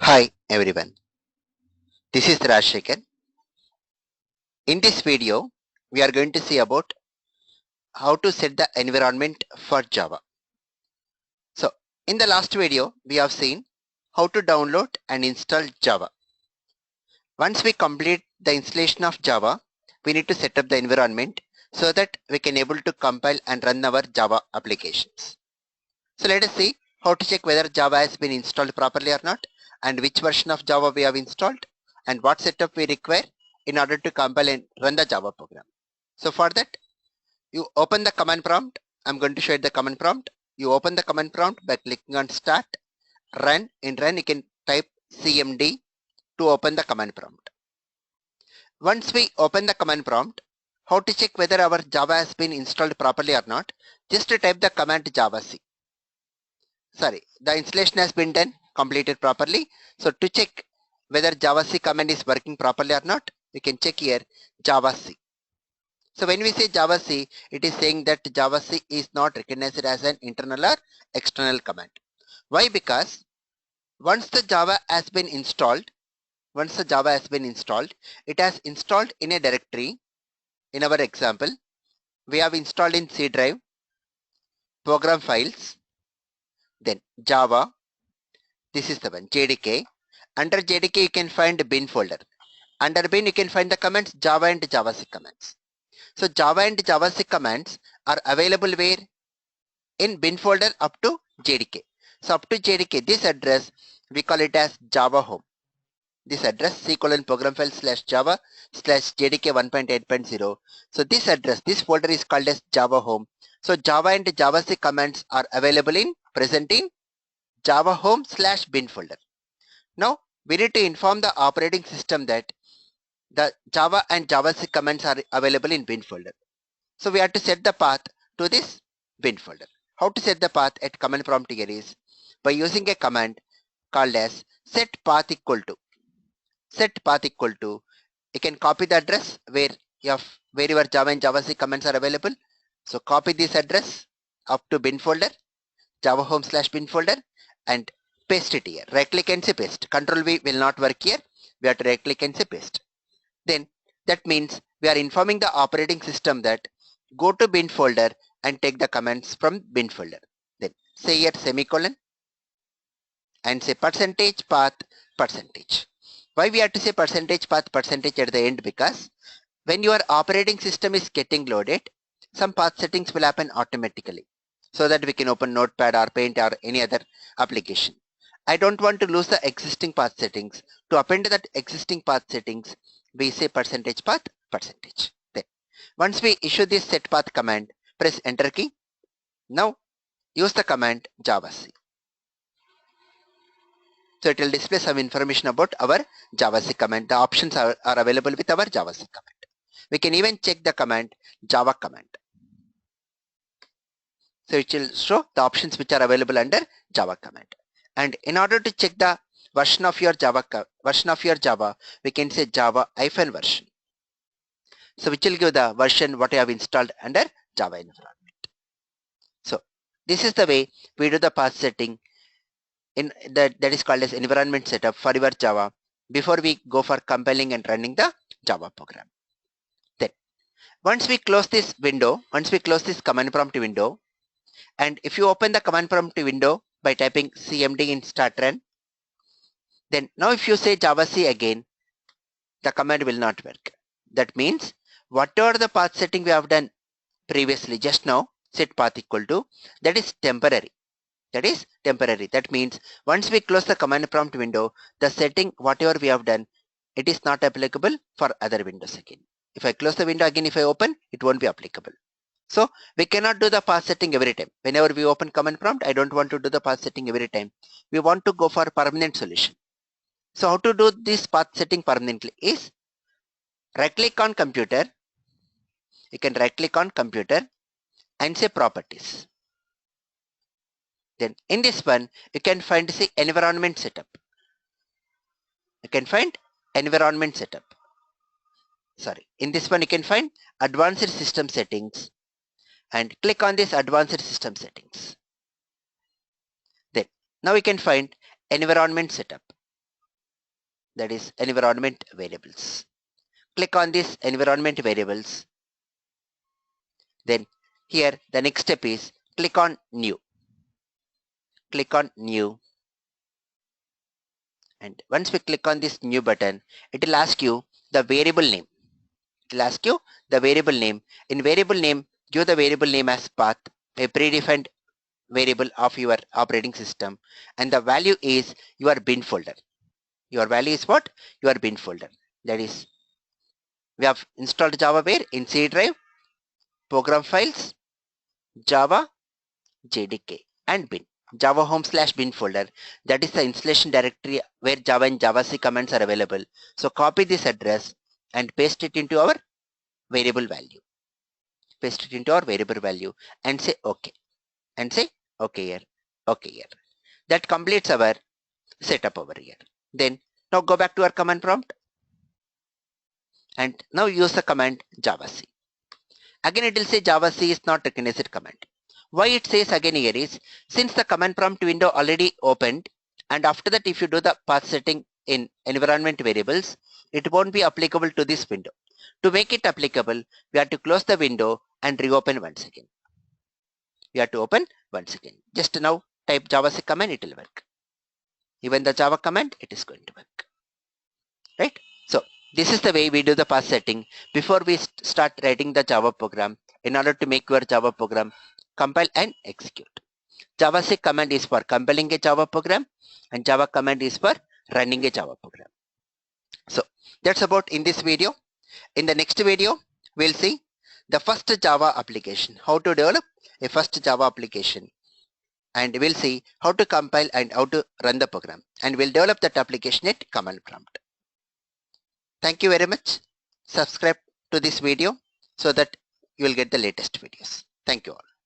Hi everyone, this is Rajshekhar. In this video, we are going to see about how to set the environment for Java. So, in the last video, we have seen how to download and install Java. Once we complete the installation of Java, we need to set up the environment so that we can able to compile and run our Java applications. So let us see how to check whether Java has been installed properly or not, and which version of Java we have installed, and what setup we require in order to compile and run the Java program. So for that, you open the command prompt. I'm going to show you the command prompt. You open the command prompt by clicking on start, run. In run, you can type cmd to open the command prompt. Once we open the command prompt, how to check whether our Java has been installed properly or not, just to type the command javac. The installation has been done, completed properly. So to check whether javac command is working properly or not, we can check here javac. So when we say javac, it is saying that javac is not recognized as an internal or external command. Why? Because once the Java has been installed, it has installed in a directory. In our example, we have installed in C drive, program files, then Java. This is the one, JDK. Under JDK, you can find bin folder. Under bin, you can find the commands Java and JavaScript commands. So Java and JavaScript commands are available where? In bin folder up to JDK. So up to JDK, this address, we call it as Java home. This address C:program file /java /JDK 1.8.0. So this address, this folder is called as Java home. So Java and JavaScript commands are available in present in Java home /bin folder. Now we need to inform the operating system that the Java and JavaScript commands are available in bin folder. So we have to set the path to this bin folder. How to set the path at command prompt here is by using a command called as set path equal to. Set path equal to, you can copy the address where your Java and JavaScript commands are available. So copy this address up to bin folder, Java home /bin folder, and paste it here. Right click and say paste. Control V will not work here. We have to right click and say paste. Then that means we are informing the operating system that go to bin folder and take the commands from bin folder. Then say here semicolon and say percentage path percentage. Why we have to say percentage path percentage at the end? Because when your operating system is getting loaded, some path settings will happen automatically so that we can open Notepad or Paint or any other application. I don't want to lose the existing path settings. To append that existing path settings, we say percentage path percentage. Then once we issue this set path command, press enter key. Now use the command javac. So it will display some information about our javac command. The options are available with our javac command. We can even check the command java command. So it will show the options which are available under java command. And in order to check the version of your Java, we can say java -version. So which will give the version what you have installed under Java environment. So this is the way we do the path setting in that is called as environment setup for your Java before we go for compiling and running the Java program. Then once we close this window, command prompt window, and if you open the command prompt window by typing cmd in start run, then now if you say javac again, the command will not work. That means whatever the path setting we have done previously just now, set path equal to, that is temporary. That means once we close the command prompt window, the setting whatever we have done, it is not applicable for other windows again. If I close the window again, if I open, it won't be applicable. So we cannot do the path setting every time. Whenever we open command prompt, I don't want to do the path setting every time. We want to go for permanent solution. So how to do this path setting permanently is right click on computer. You can right click on computer and say properties. Then in this one, you can find say environment setup. In this one, you can find advanced system settings and click on this advanced system settings. Then now we can find environment setup. that is environment variables. Click on this environment variables. Then here the next step is click on new. Click on new. And once we click on this new button, it will ask you the variable name. It will ask you the variable name. In variable name, give the variable name as path, a predefined variable of your operating system, and the value is your bin folder. Your value is what? Your bin folder. That is, we have installed Java where? In C drive, program files, Java, JDK, and bin. Java home/bin folder. That is the installation directory where Java and JavaC commands are available. So copy this address and paste it into our variable value. Paste it into our variable value and say OK. And say OK here. OK here. That completes our setup over here. Then now go back to our command prompt and now use the command javac. Again it will say javac is not recognized command. Why it says again here is, since the command prompt window already opened, and after that if you do the path setting in environment variables, it won't be applicable to this window. To make it applicable, we have to close the window and reopen once again. We have to open once again. Just now type javac command, it will work. Even the Java command, it is going to work. Right? So this is the way we do the path setting before we start writing the Java program in order to make your Java program compile and execute. Javac command is for compiling a Java program and Java command is for running a Java program. So that's about in this video. In the next video, we'll see the first Java application, how to develop a first Java application. And we'll see how to compile and how to run the program. And we'll develop that application at command prompt. Thank you very much. Subscribe to this video so that you will get the latest videos. Thank you all.